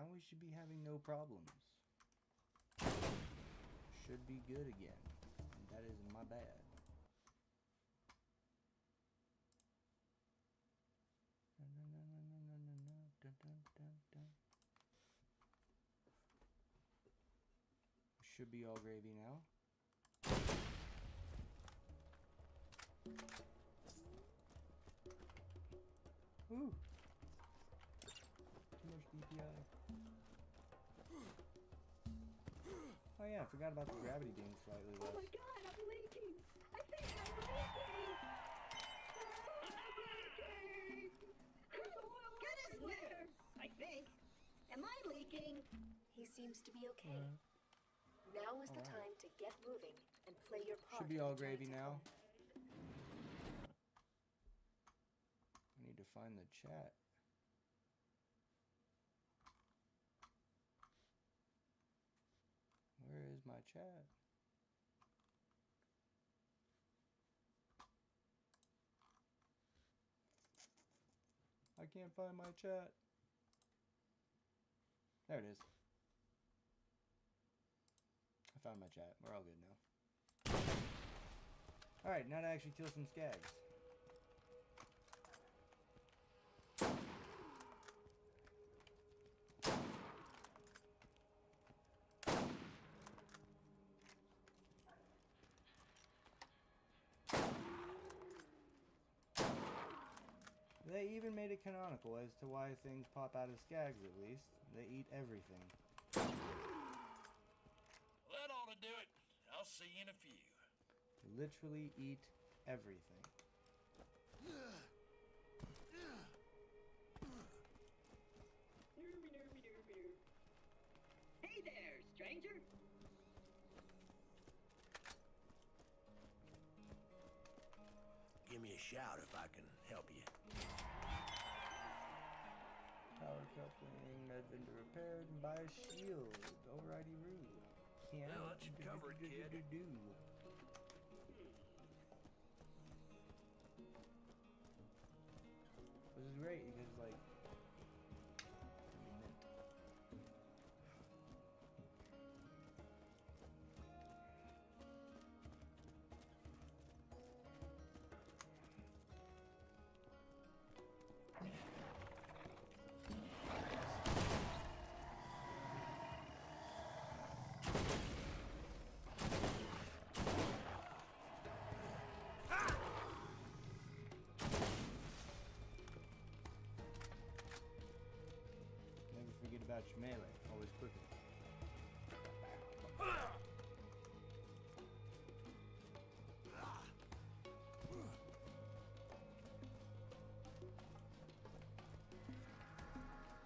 now we should be having no problems. Should be good again. And that is my bad. Should be all gravy now. Ooh. Too much DPI. Oh yeah, I forgot about the gravity being slightly less. Oh my god, I'm leaking! I think I'm leaking! There's oil everywhere! I think. Am I leaking? He seems to be okay. Now is the time to get moving and play your part. Should be all gravy now. I need to find the chat. Where is my chat? I can't find my chat. There it is. I found my chat. We're all good now. Alright, now to actually kill some skags. They even made it canonical as to why things pop out of skags, at least. They eat everything. Well, that ought to do it. I'll see you in a few. They literally eat everything. Hey there, stranger! Give me a shout if I can help you. Power coupling, med vendor repaired, and buy a shield. Alrighty, Roo. Can't Well, that should cover it, kid. Which is great because, like, never forget about your melee. Always quicker.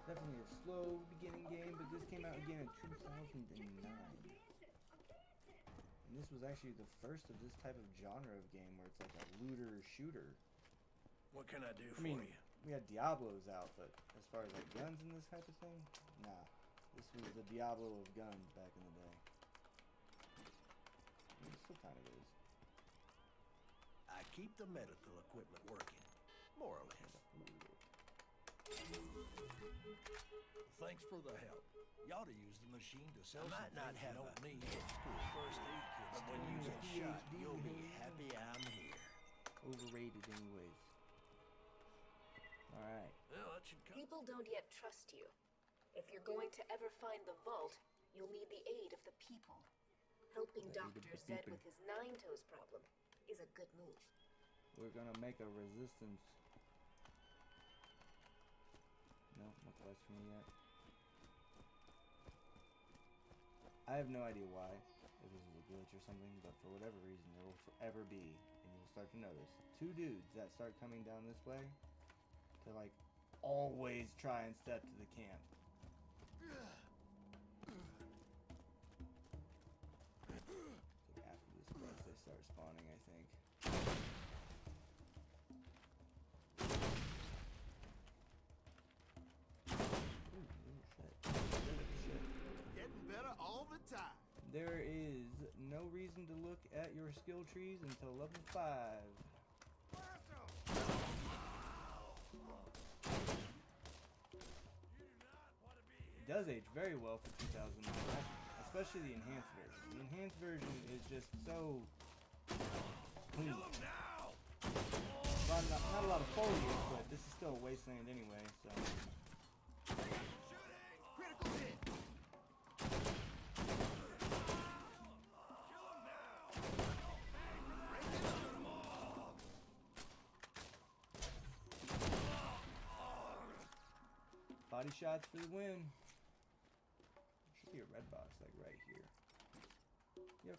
Definitely a slow beginning game, but this came out again in 2009. And this was actually the first of this type of genre of game where it's like a looter shooter. What can I do for mean, you? we had Diablos out, but as far as like guns and this type of thing, nah. This was the Diablo of guns back in the day. I mean, it still kind of is. I keep the medical equipment working, more or less. Thanks for the help. You ought to use the machine to sell some things you don't need at school. First aid kits, but when you get shot, you'll be happy I'm here. Overrated anyways. Alright. Well, that should come. People don't yet trust you. If you're going to ever find the vault, you'll need the aid of the people. Helping Dr. Zed with his nine-toes problem is a good move. We're gonna make a resistance. No, no quest for me yet. I have no idea why, if this is a glitch or something, but for whatever reason, there will forever be, and you'll start to notice, two dudes that start coming down this way to, like, always try and step to the camp. So after this quest, they start spawning, I think. Getting better all the time. There is no reason to look at your skill trees until level 5. It does does age very well for 2009, especially the enhanced version. The enhanced version is just so clean. Not a lot of foliage, but this is still a wasteland anyway, so. Critical hit. Body shots for the win. Should be a red box, like right here. Yep.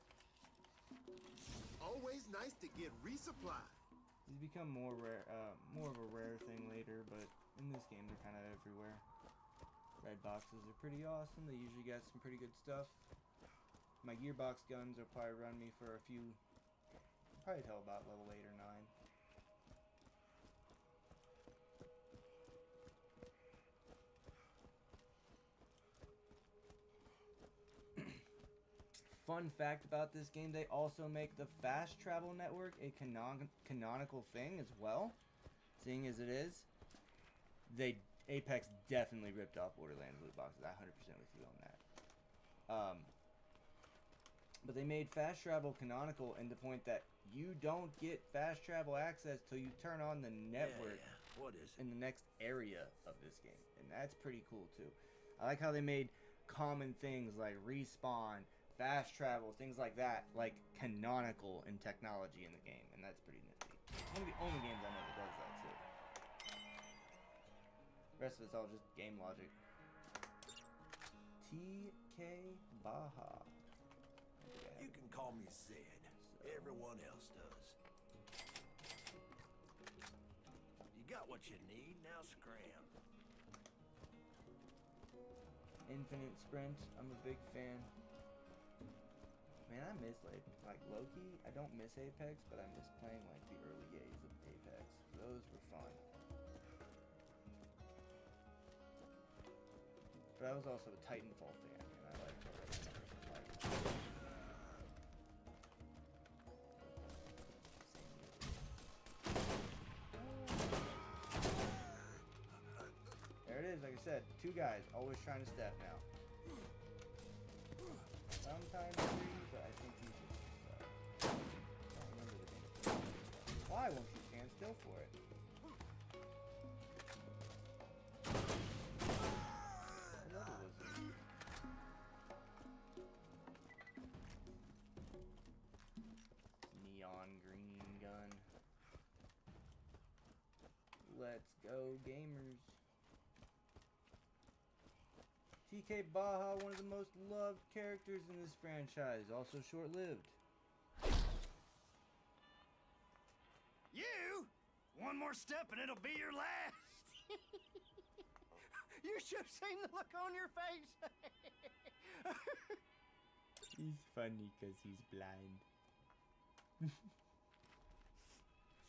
Always nice to get resupplied. These become more rare, more of a rare thing later, but in this game they're kind of everywhere. Red boxes are pretty awesome. They usually got some pretty good stuff. My gearbox guns will probably run me for a few, probably till about level 8 or 9. Fun fact about this game, they also make the fast travel network a canonical thing as well. Seeing as it is, Apex definitely ripped off Borderlands loot boxes. I 100% with you on that. But they made fast travel canonical in the point that you don't get fast travel access till you turn on the network What is it? in the next area of this game. And that's pretty cool too. I like how they made common things like respawn, fast travel, things like that, like canonical in technology in the game, and that's pretty nifty. One of the only games I know that does that too. The rest of it's all just game logic. TK Baja. You can call me Zed. Everyone else does. You got what you need, now scram. Infinite Sprint, I'm a big fan. Man, I miss like low-key, I don't miss Apex, but I miss playing like the early days of Apex. Those were fun. But I was also a Titanfall fan, and I liked all that stuff. There it is, like I said, 2 guys always trying to step now. Sometimes 3, but I think he's just I don't remember the game. Why won't you stand still for it? What level was it? Neon green gun. Let's go, gamers. TK Baja, one of the most loved characters in this franchise, also short-lived. You? One more step and it'll be your last. You should have seen the look on your face. He's funny because he's blind.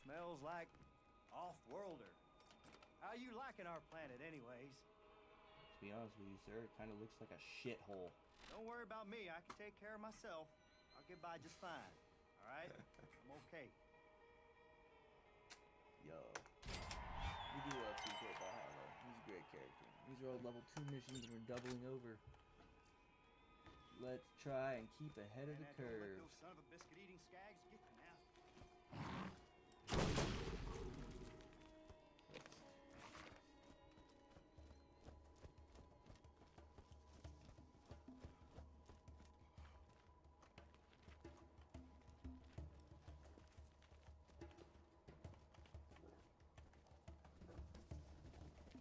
Smells like off-worlder. How you liking our planet anyways? To be honest with you, sir, it kind of looks like a shithole. Don't worry about me. I can take care of myself. I'll get by just fine. All right? I'm okay. Yo. We do love TK Baja, though. He's a great character. These are all level 2 missions and we're doubling over. Let's try and keep ahead of the Don't let curve. those son of a biscuit-eating skags get you now.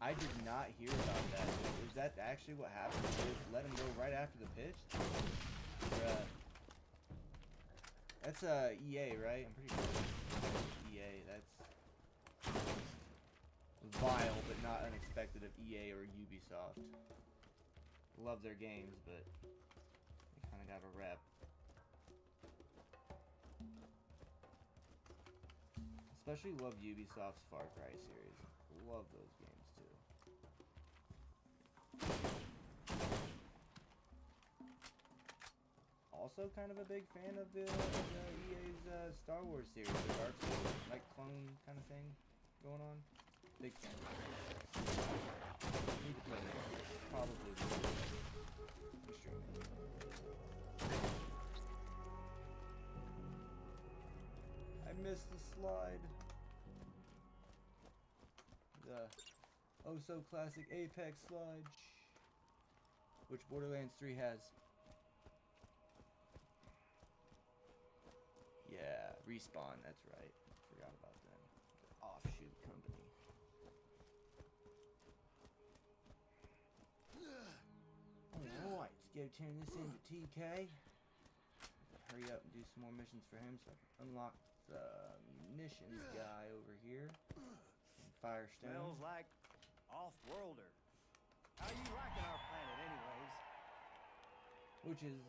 I did not hear about that. Is that actually what happened? Did they let him go right after the pitch? Bruh. That's EA, right? I'm pretty sure it's EA. That's vile, but not unexpected of EA or Ubisoft. Love their games, but they kind of got a rep. Especially love Ubisoft's Far Cry series. Love those games too. Also kind of a big fan of the EA's Star Wars series, the Dark Souls, like clone kind of thing going on. Big fan. Need to play more. Probably will. I'm streaming. I missed the slide. The oh so classic Apex slide, which Borderlands 3 has. Yeah, Respawn, that's right. Forgot about them. The offshoot company. Alright, let's go turn this into TK. Hurry up and do some more missions for him so I can unlock the munitions guy over here. And Firestone. Smells like off-worlder. How you liking our planet anyways? Which is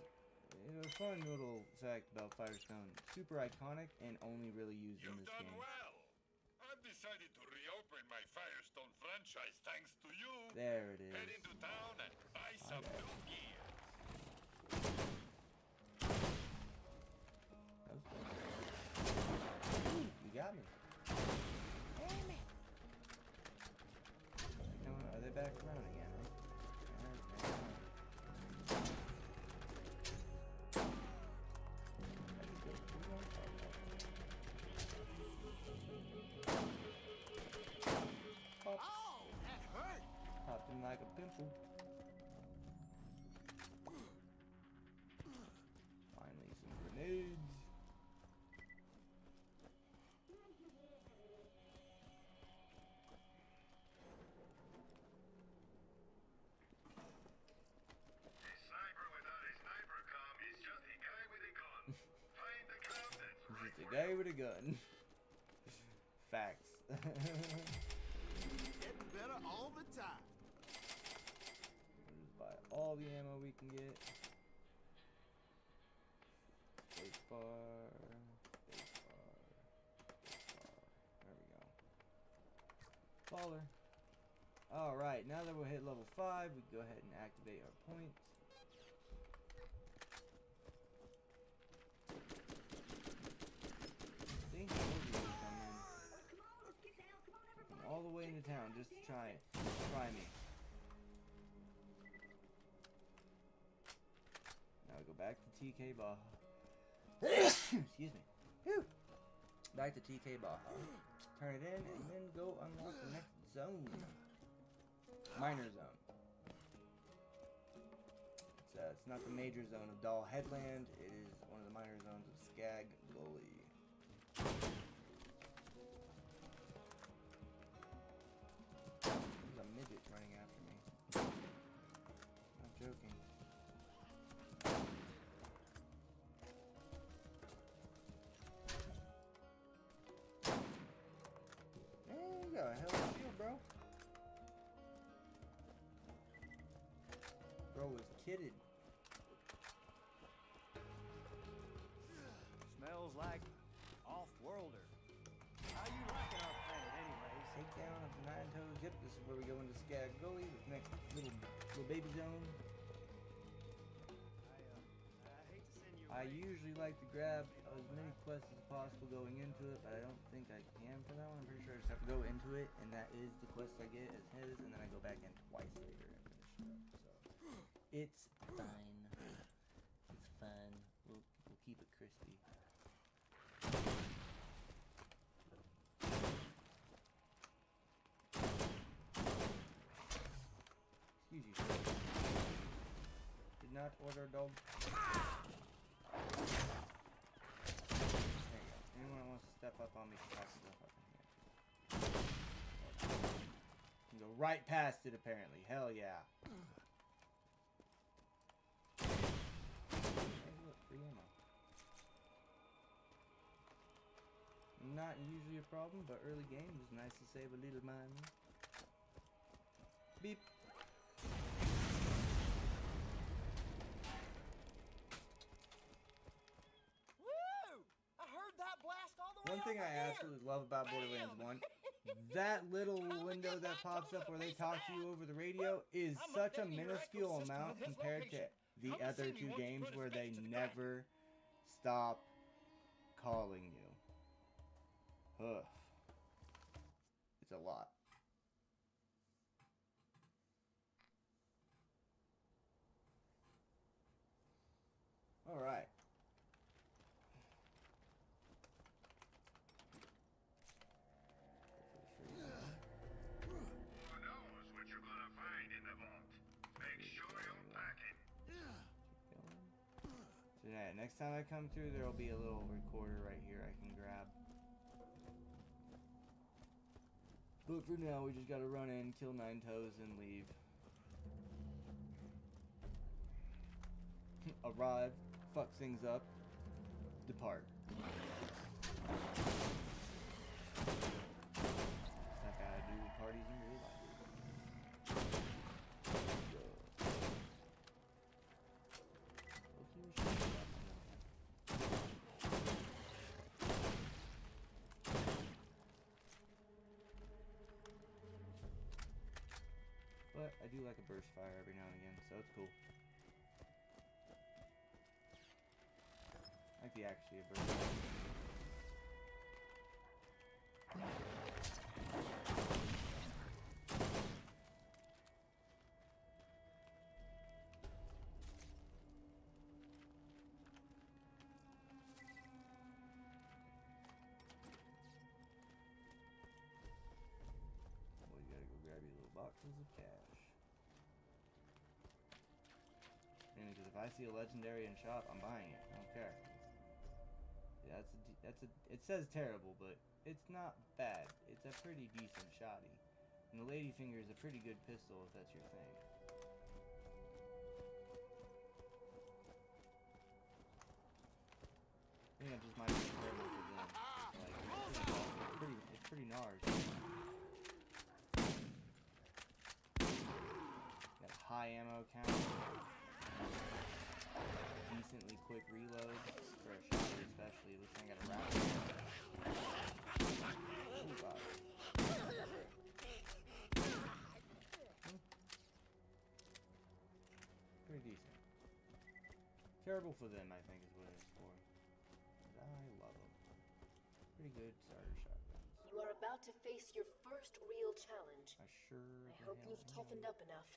a fun little fact about Firestone. Super iconic and only really used in You've this done game. well. I've decided to reopen my Firestone franchise thanks to you. There it is. Head into town and buy some new gear. That was fun. Ooh, you got me. Damn it. Are they back around again? Pop. Oh, that hurt. Popped him like a pimple. Finally, some grenades. A sniper without a sniper comm is just a guy with a gun. Find the club that's right Just a for guy you. with a gun. Facts. Getting better all the time. We'll just buy all the ammo we can get. Spacebar. Spacebar. Spacebar. There we go. Baller. Alright, now that we'll hit level 5, we can go ahead and activate our points. See? I told you it would come in. Come on, let's get down. Come on, everybody. All the way into town just to try it. Try me. Now we go back to TK Baja. Excuse me. Whew. Back to TK Baja. Turn it in and then go unlock the next zone. Minor zone. It's not the major zone of Doll Headland. It is one of the minor zones of Skag Gully. There's a midget running after me. Not joking. Man, you got a hell of a shield, bro. Bro was kidded. Smells like off-worlder. How you liking our planet anyways? Takedown of the Nine-Toes. Yep, this is where we go into Skag Gully, this next little baby zone. I hate to send you I away. usually like to grab as many quests as possible going into it, but I don't think I can for that one. I'm pretty sure I just have to go into it, and that is the quest I get as his, and then I go back in twice later and finish it up. So it's fine. It's fine. We'll keep it crispy. Excuse you, sir. Did not order a dog. There you go. Anyone that wants to step up on me can pass stuff up in here. You can go right past it, apparently. Hell yeah. Hey, look, free ammo. Not usually a problem, but early game is nice to save a little money. Beep. Woo! I heard that blast all the way One thing over I here. absolutely love about Borderlands 1, that little window that pops up where they talk to you over the radio is such a minuscule amount compared to the other two games where they never stop calling you. Ugh. It's a lot. Alright. Who knows what you're gonna find in the vault? Make sure you're packing. So yeah, next time I come through, there will be a little recorder right here I can grab. But for now, we just gotta run in, kill 9 toes, and leave. Arrive, fuck things up, depart. Stuff I do with parties in real life. But I do like a burst fire every now and again, so it's cool. Like the actually a burst fire. Well, you gotta go grab your little boxes of cash. And because if I see a legendary in shop, I'm buying it. I don't care. Yeah, it says terrible, but it's not bad. It's a pretty decent shotty. And the Ladyfinger is a pretty good pistol if that's your thing. I think it just might be terrible for them. Like, it's pretty gnarly. Got a high ammo count. Decently quick reload for a shotty especially. This thing got a wrap. Oh god. Pretty decent. Terrible for them, I think, is what it's for. But I love them. Pretty good starter shotguns. You are about to face your first real challenge. I sure. I hope you've toughened up enough.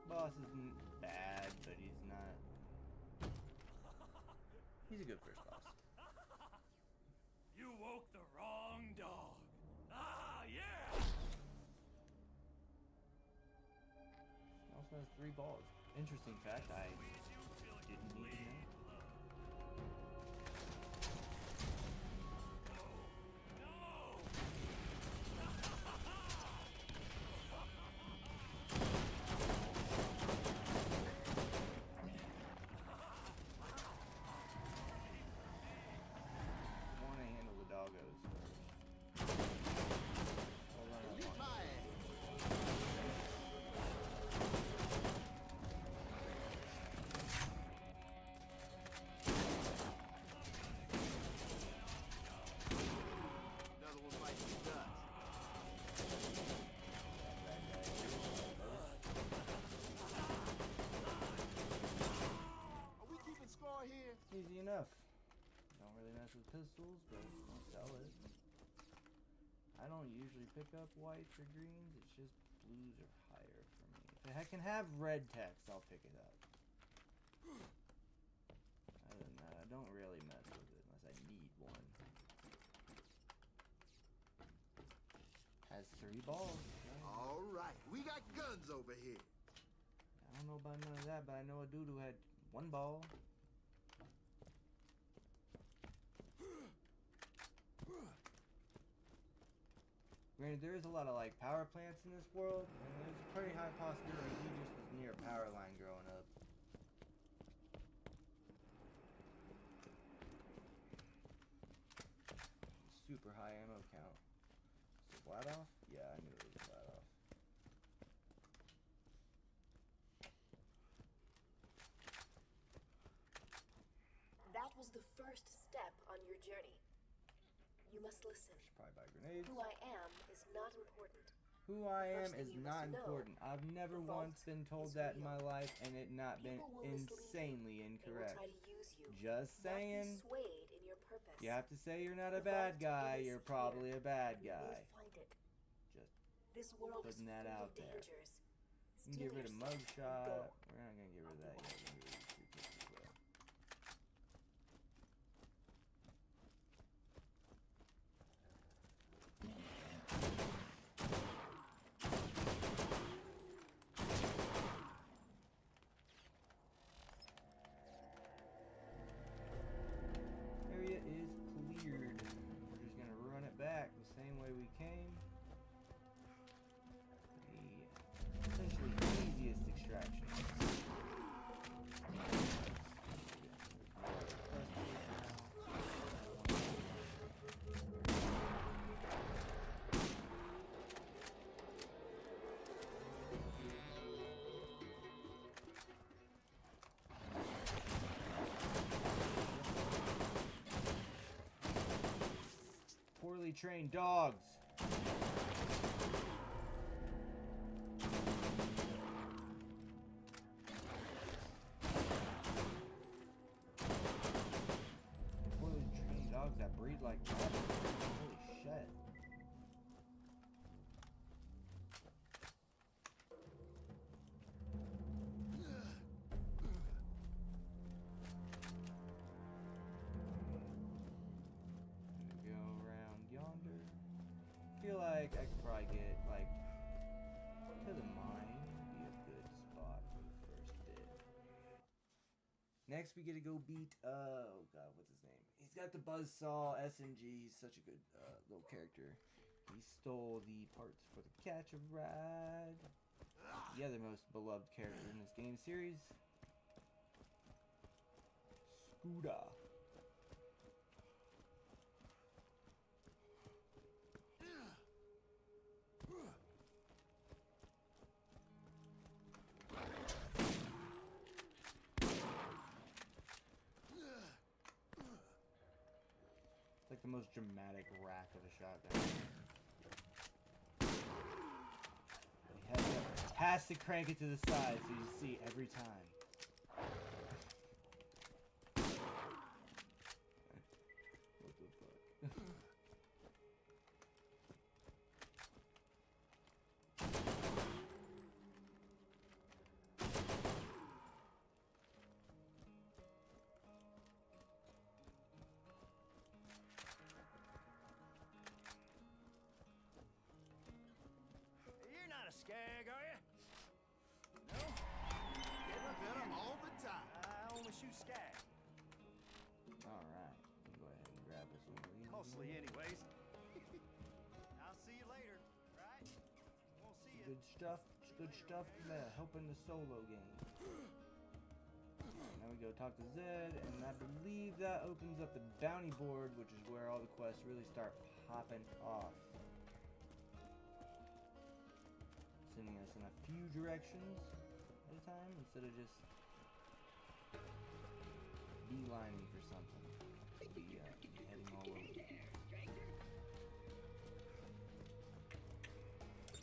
Boss isn't bad, but he's not. He's a good first boss. You woke the wrong dog. Ah, yeah! Also has 3 balls. Interesting fact, I didn't need to know. Easy enough. Don't really mess with pistols, but I'll sell it. I don't usually pick up whites or greens, it's just blues or higher for me. If I can have red text, I'll pick it up. Other than that, I don't really mess with it unless I need one. Has 3 balls. Alright, we got guns over here. I don't know about none of that, but I know a dude who had 1 ball. Granted, there is a lot of like power plants in this world, and there's a pretty high possibility he just was near a power line growing up. Super high ammo count. Is it flat off? Yeah, I knew it was flat off. That was the first step on your journey. You must listen. Should probably buy grenades. Who I am is not important. Who I am First thing is you not must know, important. I've never the once vault been told is that in real. my life and it not been People will mislead insanely you. They will incorrect. try to use you. Just Not saying. be swayed in your purpose. You have to say you're not a The bad vault guy, is you're here. probably a bad You will guy. find it. Just This world is putting that full out of there. dangers. You can get rid of Steal yourself and mugshot. go. We're not gonna get rid of that yet. We're gonna get rid of these 3 pictures though. Area is cleared. We're just gonna run it back the same way we came. The essentially easiest extraction. Poorly trained dogs. Poorly trained dogs that breed like that. Holy shit. Go around yonder. Feel like I could probably get like to the mine. Be a good spot for the first bit. Next we get to go beat oh god, what's his name? He's got the buzzsaw SMG. He's such a good little character. He stole the parts for the catch a ride. The other most beloved character in this game series. Scooter. It's like the most dramatic rack of a shotgun. Has to crank it to the side so you see every time. What the fuck? You're not a skag, are you? No? You look at them all the time. I only shoot skag. Alright, go ahead and grab this one. please. Mostly, anyways. I'll see you later, right? Won't see you. Good stuff. Good stuff helping the solo game. Now we go talk to Zed, and I believe that opens up the bounty board, which is where all the quests really start popping off. Sending us in a few directions at a time instead of just beelining for something. Be heading all over.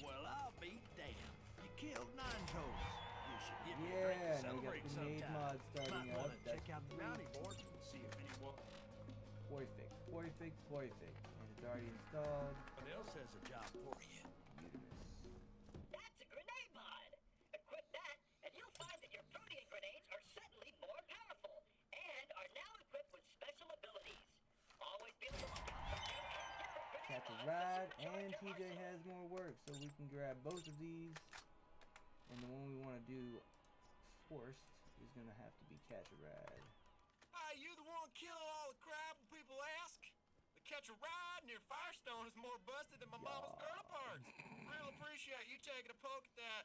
Well, I'll be damned. You killed Nine Toes. You should give me a drink Yeah, to and we got celebrate the grenade sometime. mod starting Might up. wanna That's check out the bounty board and see if anyone perfect. Perfect, perfect. And it's already installed. else has a job for you. Beautiful. That's a grenade mod. Equip that, and you'll find that your protein grenades are suddenly more powerful and are now equipped with special abilities. Always be on the lookout for new and different grenade Catch a mods to ride, supercharge and your TJ arsenal. has more work, so we can grab both of these. And the one we want to do first is gonna have to be catch a ride. Hey, you the one killing all the crap when people ask? The catch a ride near Firestone is more busted than my mama's girl parts. Real appreciate you taking a poke at that.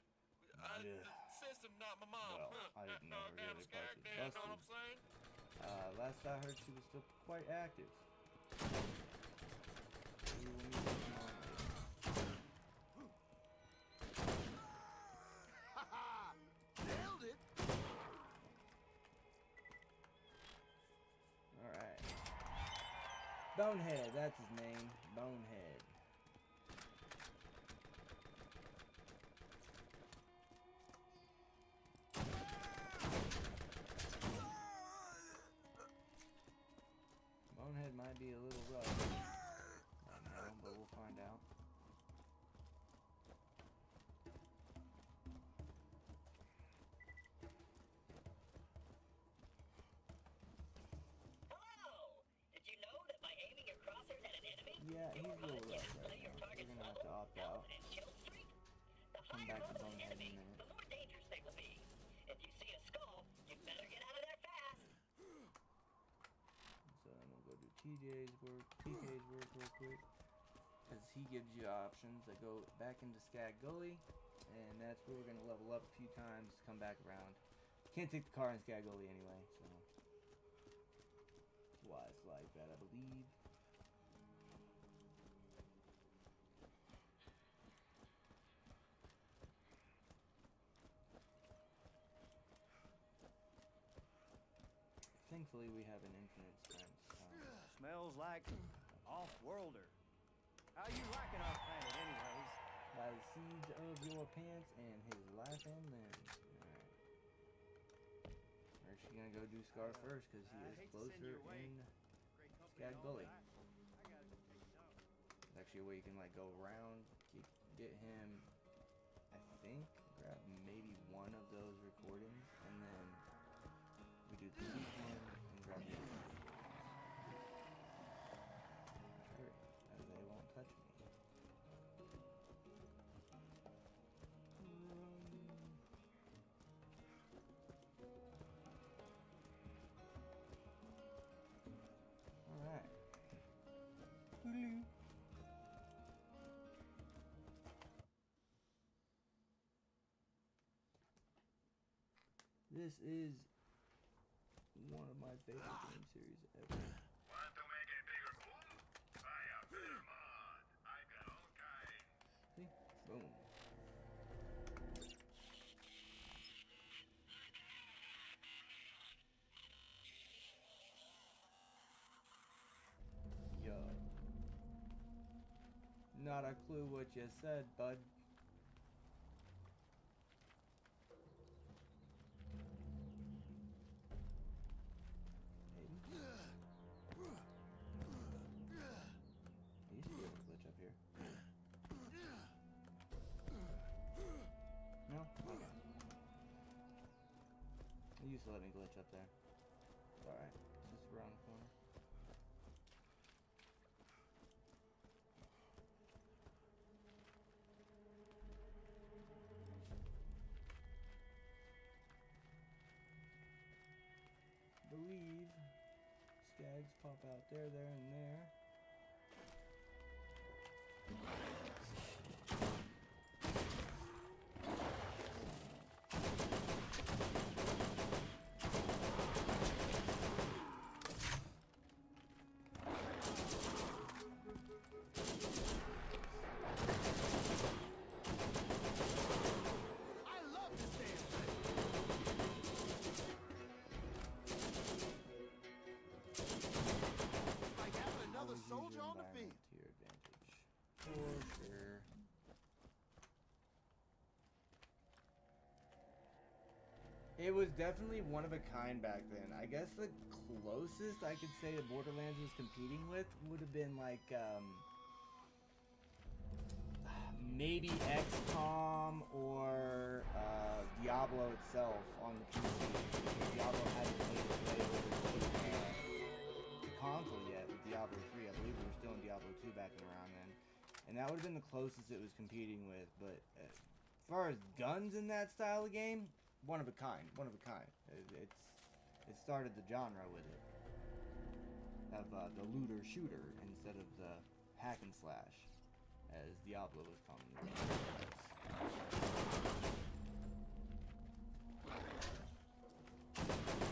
The system, not my mom. Well, I didn't know her Damn really scared, parts was Dad, know what I'm busted. saying? Last I heard, she was still quite active. Maybe we'll meet her tomorrow night. Nailed it. Alright. Bonehead, that's his name. Bonehead. Bonehead might be a little rough. I don't know, but we'll find out. Hello! Did you know that by aiming your crosshairs at an enemy, Yeah, he's a little rough display right your now, so we're target's gonna have to level, opt out. health, and kill streak? The Come higher back to level an Bonehead in a enemy, minute. the more dangerous they will be. If you see a skull, you better get out of there fast. So then we'll go do TK's work real quick. Because he gives you options that go back into Skag Gully. And that's where we're going to level up a few times, come back around. Can't take the car in Skag Gully anyway, so. That's why it's like that, I believe. Thankfully, we have an infinite strength. Smells like off-worlder. How you liking our planet anyways? By the seeds of your pants and his life and limbs. Alright. We're actually gonna go do Scar first because he I is hate to send closer you away. in Great company Skag and all, Gully. but I gotta go take a dump. There's actually a way you can like go around, get him, I think, grab maybe one of those recordings, and then we do the second one and grab the other recordings. Hurry, as they won't touch me. Alright. Hello. This is one of my favorite game series ever. Want to make a bigger pool? Buy a better mod. I got all kinds. See? Boom. Yo. Not a clue what you said, bud. Maybe. I used to be able to glitch up here. No? Okay. It used to let me glitch up there. It's alright. It's just around the corner. Believe Skags pop out there, and there. I love this damn thing. Like having another Always use soldier your on the field. environment to your advantage. For sure. It was definitely one of a kind back then. I guess the closest I could say that Borderlands was competing with would have been like maybe XCOM or Diablo itself on the PC. Diablo hadn't made its way over to the console yet with Diablo 3. I believe we were still in Diablo 2 back around then. And that would have been the closest it was competing with. But as far as guns in that style of game, one of a kind. One of a kind. It started the genre with it. the looter shooter instead of the hack and slash, as Diablo was commonly known.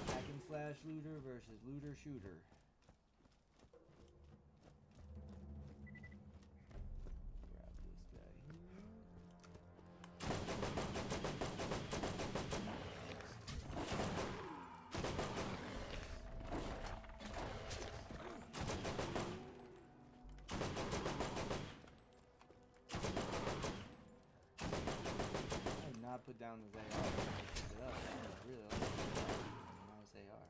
Hack and slash looter versus looter shooter. Grab this guy here. Not put down the AR. Pick it up. I really like the mouse AR.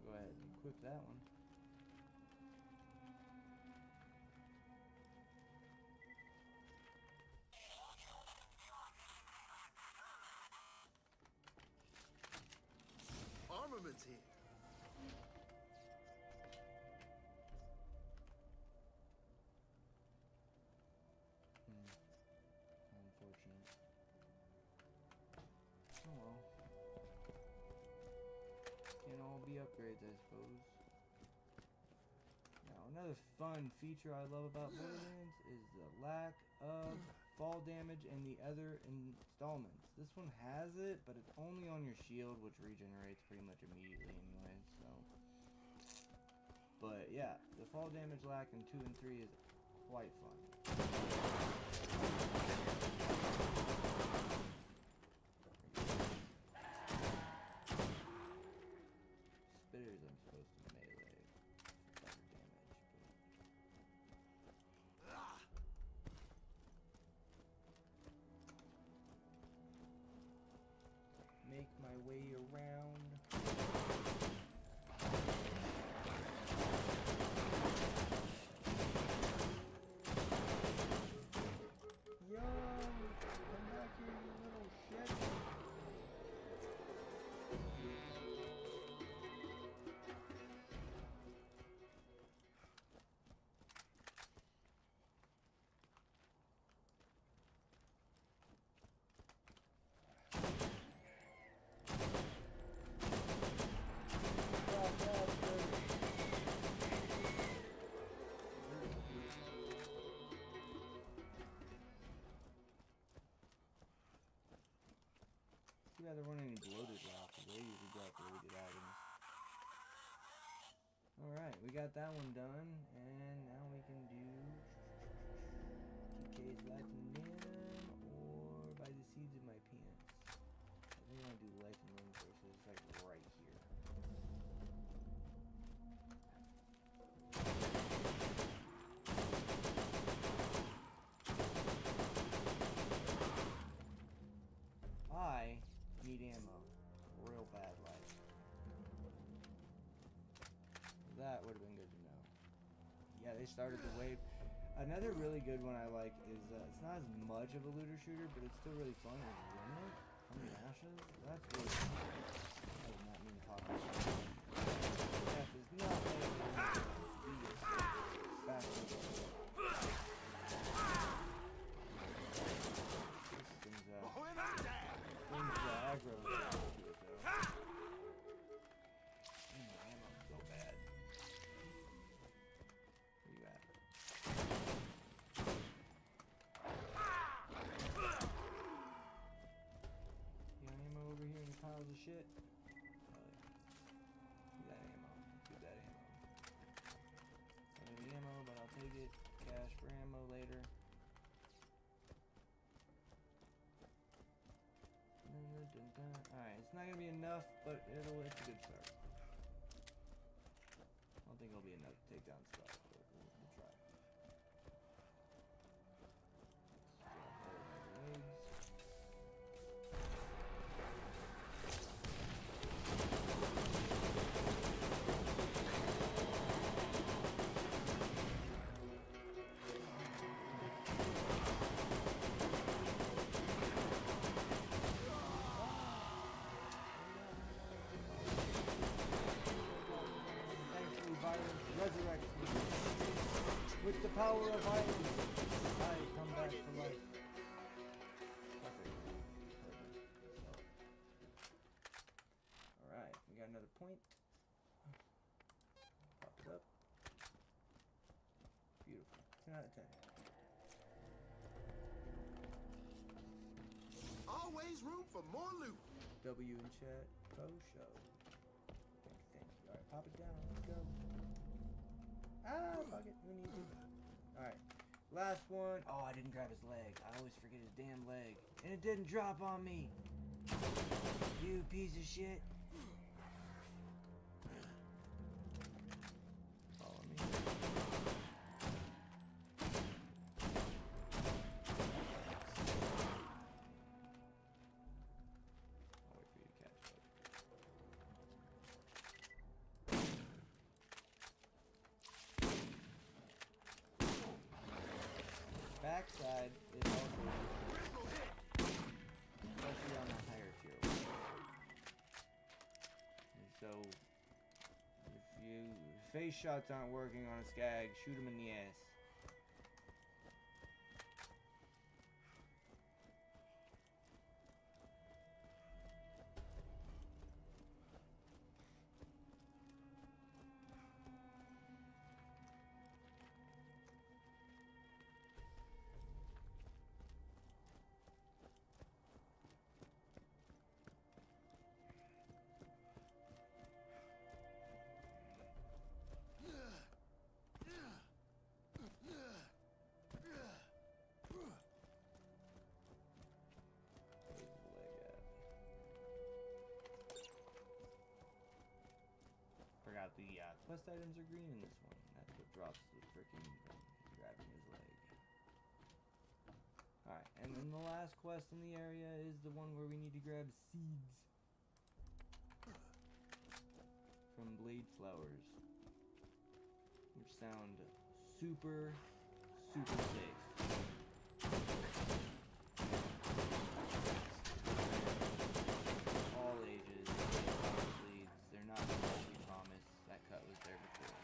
Go ahead and equip that one. Armaments here. Unfortunate. Oh well. Can't all be upgrades, I suppose. Now, another fun feature I love about Borderlands is the lack of fall damage in the other installments. This one has it, but it's only on your shield, which regenerates pretty much immediately anyway, so. But yeah, the fall damage lack in 2 and 3 is quite fun. Spitters I'm supposed to melee for better damage, but make my way around. Yo, come back here, you little shit. Too bad there weren't any bloated rocks, they usually drop really good items. Alright, we got that one done, and now we can do TK's life and limb, or by the seeds of my pants. I think I want to do life and limb first, so it's like right here. I need ammo real bad, like. That would have been good to know. Yeah, they started the wave. Another really good one I like is, it's not as much of a looter shooter, but it's still really fun. It's Remnant from the Ashes. That's really fun. I did not mean to talk about that. F is not letting me be as fast as I can. This thing's, aggro to it, though. My ammo's so bad. Where you at? You got ammo over here in the piles of shit? Give that ammo. Give that ammo. I don't have ammo, but I'll take it. Cash for ammo later. Alright, it's not gonna be enough, but it's a good start. I don't think it'll be enough to take down stuff, but we'll try. power of violence. I come back to life. Perfect. Alright, we got another point. Pop it up. Beautiful. 10 out of 10. Always room for more loot. W in chat. Faux show. Thank you. Alright, pop it down. Let's go. Ah, fuck it. Who needs it? Alright. Last one. Oh, I didn't grab his leg. I always forget his damn leg. And it didn't drop on me. You piece of shit. Follow me. I'll wait for you to catch up. Backside is also, especially on the higher tier ones. And so, if face shots aren't working on a skag, shoot him in the ass. Where's the leg at? Forgot the quest items are green in this one. That's what drops the freaking thing. He's grabbing his leg. Alright, and then the last quest in the area is the one where we need to grab seeds from blade flowers, which sound super, super safe. All ages, blades, they're not what we promised. That cut was there before.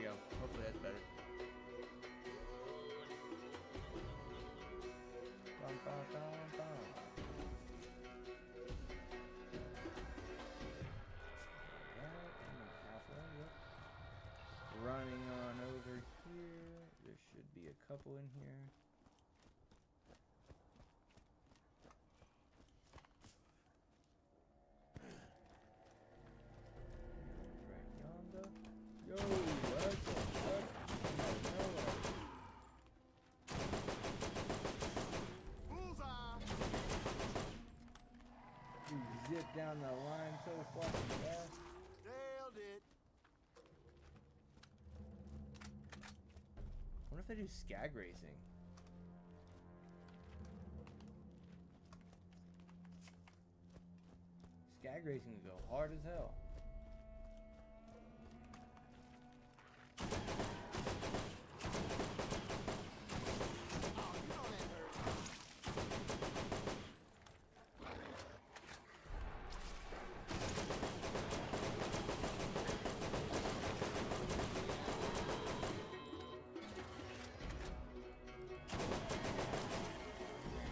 go. Hopefully that's better. Bum, bum, bum, bum. Halfway, yep. Running on over here. There should be a couple in here. Right yonder. Yo, what's up? Bullseye! You zip down the line so fucking fast. Nailed it. I wonder if they do skag racing. Skag racing would go hard as hell. Oh, you know that hurt.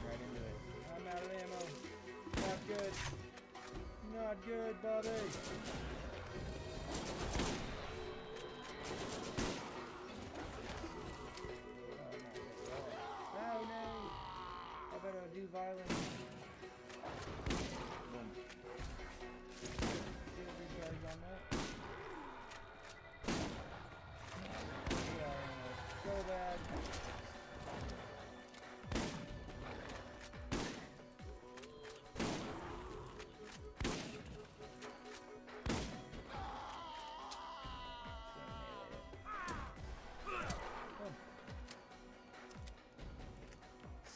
Right into it. I'm out of ammo. Not good. Not good, buddy. Oh no. I better do violence. Boom. Get recharge on that. Yeah, so bad.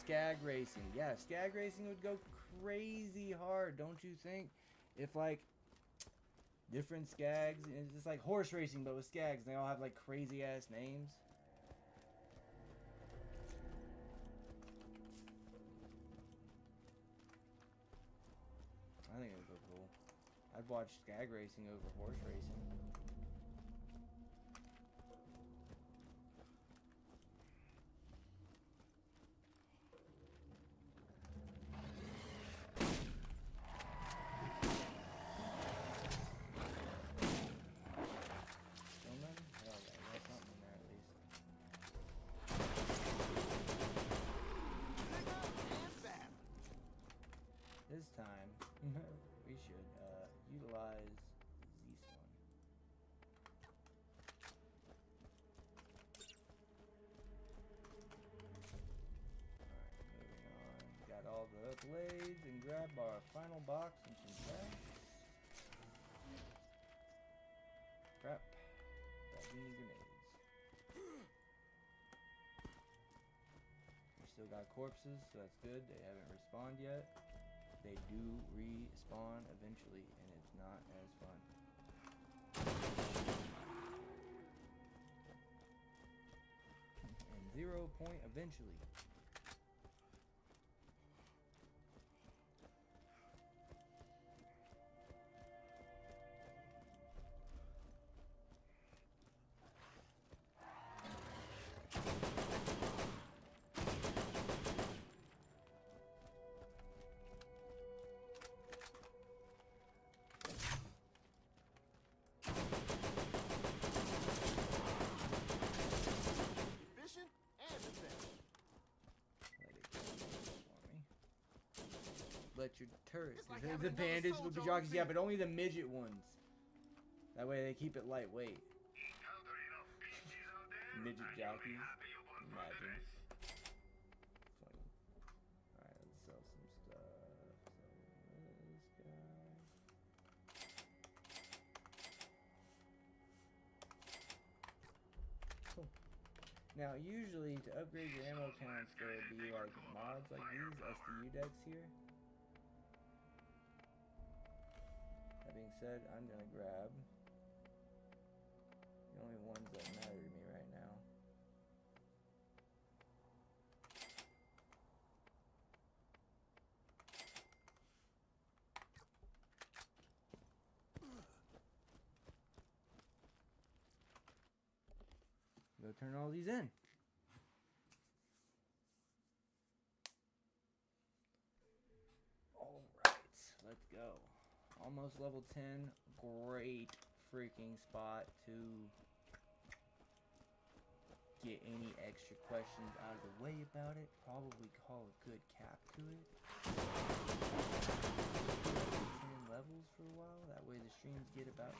Skag racing. Yeah, skag racing would go crazy hard, don't you think? If like different skags, it's just like horse racing but with skags, they all have like crazy ass names. I think it would go cool. I'd watch skag racing over horse racing. Still none? Oh, yeah, I got something in there at least. Bigger and better. This time, we should utilize this one. Alright, moving on. Got all the blades and grab our final box and some trash. Crap. Grabbing the grenades. We still got corpses, so that's good. They haven't respawned yet. They do respawn eventually, and it's not as fun. And 0 point eventually. Efficient and effective. Let your turret. It's like The having another bandits would be soldier on jockeys, the yeah, field. but only the midget ones. That way they keep it lightweight. Encounter enough bitches out there, Midget and you'll be jockeys. happy you bought Imagine. Borderlands. Funny. Alright, let's sell some stuff. Sell this guy. Cool. Now, usually to upgrade your ammo counts, there would be like mods like these SDU decks here. That being said, I'm gonna grab the only ones that matter to me right now. Gotta turn all these in. Alright, let's go. Almost level 10. Great freaking spot to get any extra questions out of the way about it. Probably call a good cap to it. 10 levels for a while. That way the streams get about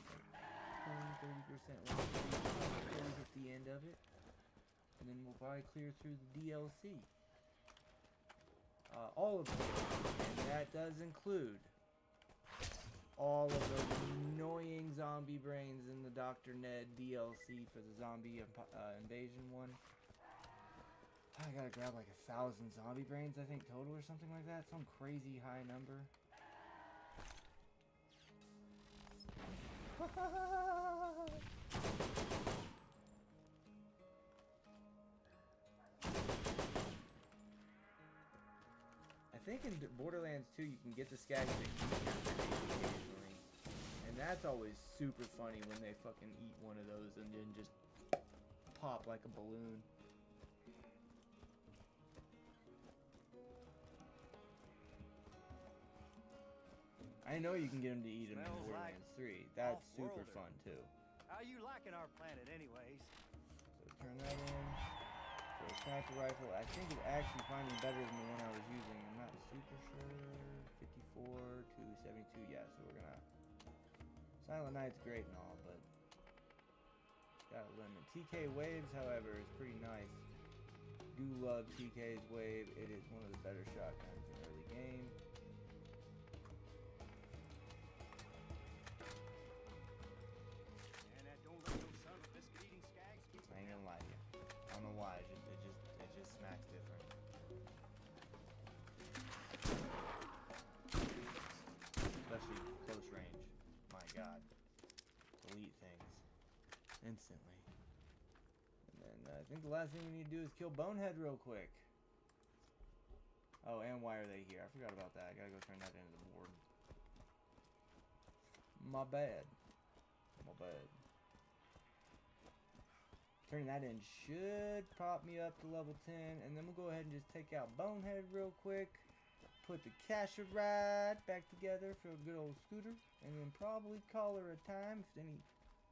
20-30% longer until we hit the end of it. And then we'll probably clear through the DLC. All of them. And that does include all of those annoying zombie brains in the Dr. Ned DLC for the zombie invasion one. I gotta grab like 1,000 zombie brains, I think, total or something like that. Some crazy high number. I think in Borderlands 2 you can get the skag stick occasionally, and that's always super funny when they fucking eat one of those and then just pop like a balloon. I know you can get them to eat them in Smells like Borderlands 3. That's super off-worlder. fun too. How you liking our planet anyways? So turn that in. So a sniper rifle, I think it's actually finally better than the one I was using. I'm not super sure. 54 to 72, yeah, so we're gonna... Silent Night's great and all, but it's got a limit. TK Waves, however, is pretty nice. Do love TK's Wave. It is one of the better shotguns in early game. And that don't let no son of a biscuit-eating skags get I ain't gonna lie to you. I don't know why. It just smacks different. Especially close range. My God. Delete things instantly. And then I think the last thing we need to do is kill Bonehead real quick. Oh, and why are they here? I forgot about that. I gotta go turn that into the board. My bad. My bad. Turning that in should prop me up to level 10, and then we'll go ahead and just take out Bonehead real quick. Put the Casher ride back together for a good old scooter, and then probably call her a time. If any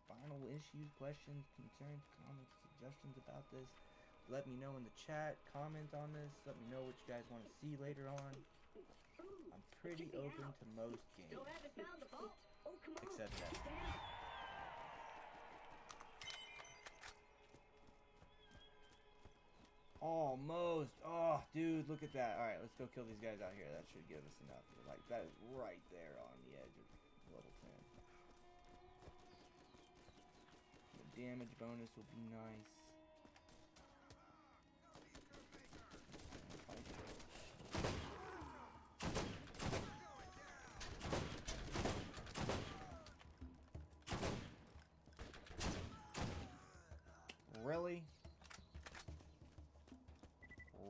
final issues, questions, concerns, comments, suggestions about this, let me know in the chat. Comment on this. Let me know what you guys want to see later on. I'm pretty open to most games, Still haven't found the vault. Oh, come on. except that. Check it out. Almost. Oh, dude, look at that. Alright, let's go kill these guys out here. That should give us enough. Like, that is right there on the edge of level 10. The damage bonus will be nice. Really?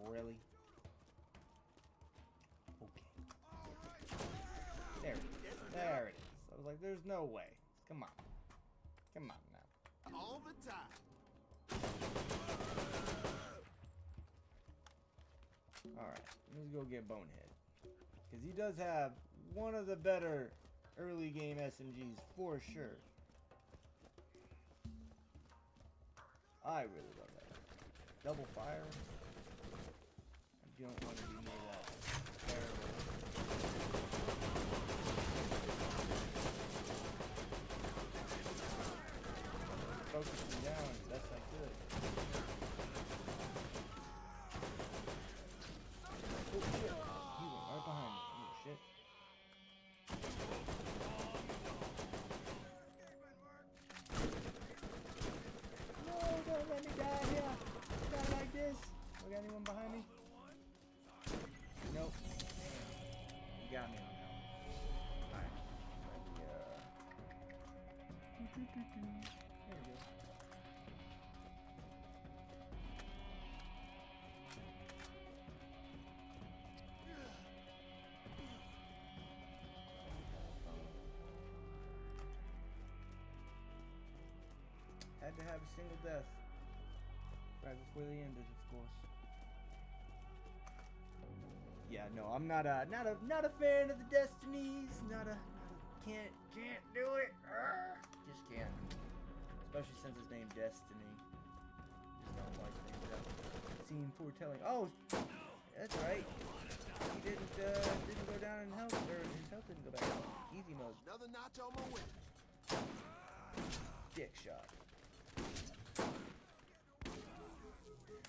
Really? Okay. There it is. There it is. I was like, there's no way. Come on. Come on now. All the time. Alright. Let's go get Bonehead. Because he does have one of the better early game SMGs for sure. I really love that. Double fire. I don't want to be near that. Terrible. Focusing down as best I could. Oh shit! He went right behind me. Oh shit. No, don't let me die here. Not like this. We got anyone behind me? Nope. You got me on that one. Alright. There we go. Had to have a single death. Right before they ended, of course. Yeah, no, I'm not a fan of the Destinies. Can't do it. Just can't. Especially since it's named Destiny. Just don't like things that seem foretelling. Oh, that's right. He didn't go down in health, or his health didn't go back up. Easy mode. Another notch on my whip. Dick shot.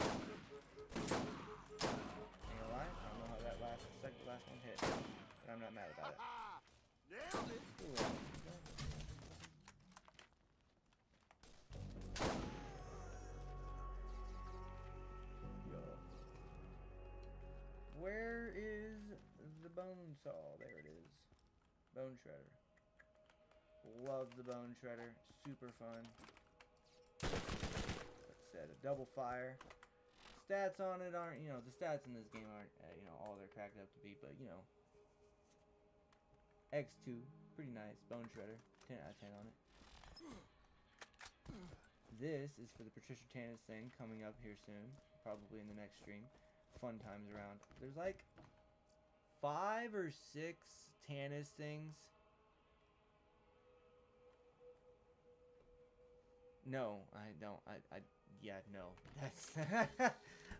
Ain't gonna lie, I don't know how that last one hit, but I'm not mad about it. Nailed it. Ooh, where is the bone saw? There it is. Bone shredder. Love the bone shredder. Super fun. Like I said, a double fire. Stats on it aren't, the stats in this game aren't, all they're cracked up to be, but, X2, pretty nice. Bone shredder. 10 out of 10 on it. This is for the Patricia Tannis thing coming up here soon. Probably in the next stream. Fun times around. There's like 5 or 6 Tannis things. No, I don't. Yeah, no. That's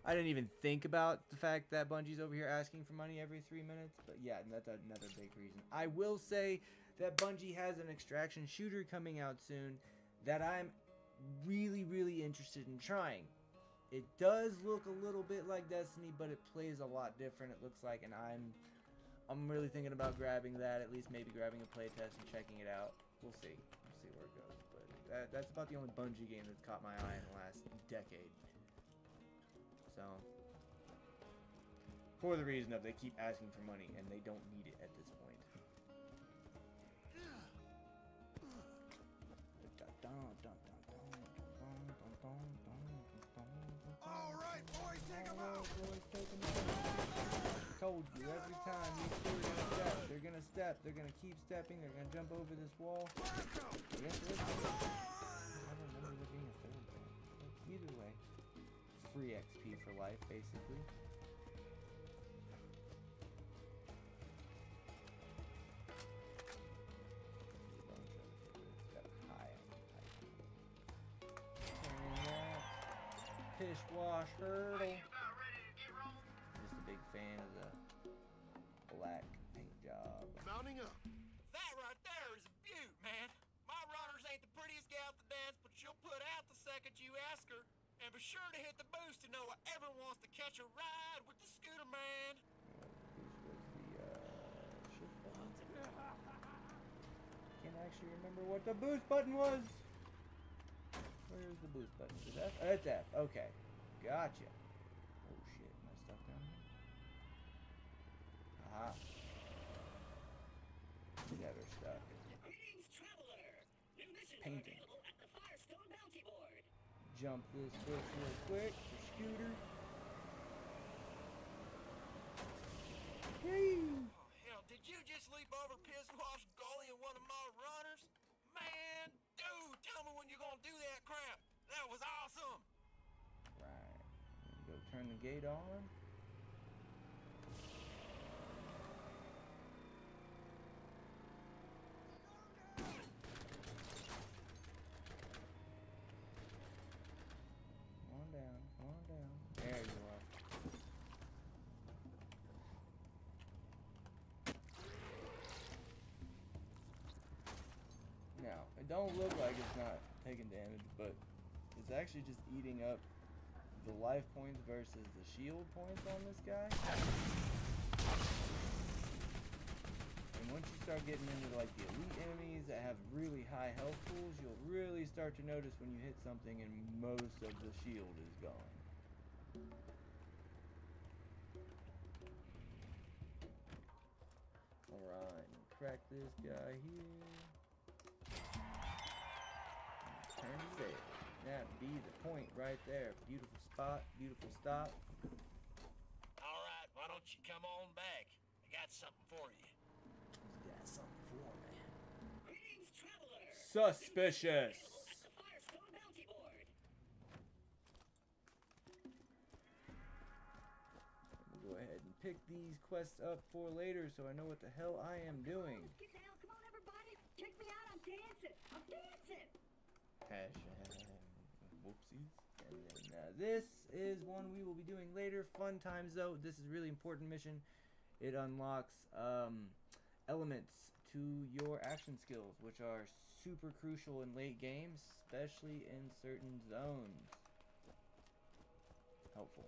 I didn't even think about the fact that Bungie's over here asking for money every 3 minutes, but yeah, that's another big reason. I will say that Bungie has an extraction shooter coming out soon that I'm really, really interested in trying. It does look a little bit like Destiny, but it plays a lot different, it looks like, and I'm really thinking about grabbing that, at least maybe grabbing a playtest and checking it out. We'll see. We'll see where it goes. But that's about the only Bungie game that's caught my eye in the last decade. So, for the reason of they keep asking for money and they don't need it at this point. All right, boys, take them out. Told you every time these two are gonna step, they're gonna step, they're gonna keep stepping, they're gonna jump over this wall. Yes, I don't remember there being a third one. Either way, free XP for life, basically. Pish wash hurdle. Just a big fan of the black paint job. Mounting up. That right there is a beaut, man. My runners ain't the prettiest gal at the dance, but she'll put out the second you ask her. And be sure to hit the boost to know whoever wants to catch a ride with the scooter man. This was the shift button. Can't actually remember what the boost button was. Where's the boost button? Is that? It's F. Okay. Gotcha. Oh shit. Am I stuck down here? Aha. Yeah, they're stuck. Greetings, traveler. New missions are Painting. available at the Firestone Bounty Board. Jump this bush real quick for Scooter. Yay! Oh, hell, did you just leap over piss wash Gully and one of my runners? Man, dude, tell me when you're gonna do that crap. That was awesome. Right. Go turn the gate on. Come on down. Come on down. There you are. Now, it don't look like it's not taking damage, but it's actually just eating up the life points versus the shield points on this guy. And once you start getting into like the elite enemies that have really high health pools, you'll really start to notice when you hit something and most of the shield is gone. Alright, crack this guy here. Turn his head. That'd be the point right there. Beautiful spot, beautiful stop. All right, why don't you come on back? I got something for you. He's got something for me. Greetings, traveler. Suspicious. At the Firestone Bounty Board. pick these quests up for later so I know what the hell I am doing. Let's get down. Come on, everybody. Check me out. I'm dancing. I'm dancing. Hashtag whoopsies. And then this is one we will be doing later. Fun times though. This is a really important mission. It unlocks elements to your action skills, which are super crucial in late games, especially in certain zones. Helpful.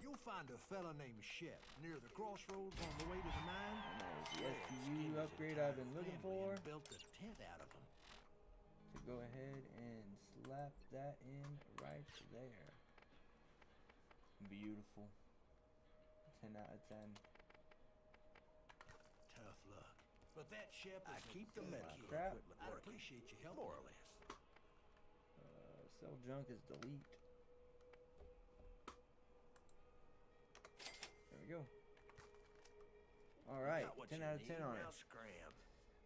You'll find a fella named Shep near the crossroads on the way to the mine. And there's the SPU upgrade I've been looking for. Built a tent out of them. To go ahead and slap that in right there. Beautiful. 10 out of 10. Tough luck. But that Shep is keep the medical crap. equipment working. I'd appreciate your help. More or less. Sell junk is delete. There we go. Alright, 10 out of 10 on it.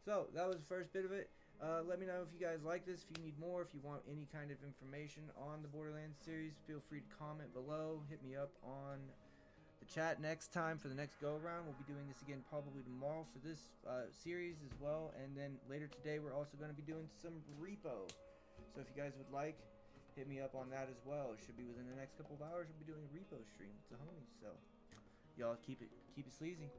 So, that was the first bit of it. Let me know if you guys like this, if you need more, if you want any kind of information on the Borderlands series. Feel free to comment below. Hit me up on the chat next time for the next go-around. We'll be doing this again probably tomorrow for this series as well. And then later today, we're also going to be doing some repo. So if you guys would like, hit me up on that as well. It should be within the next couple of hours. We'll be doing a repo stream with the homies. So y'all keep it sleazy.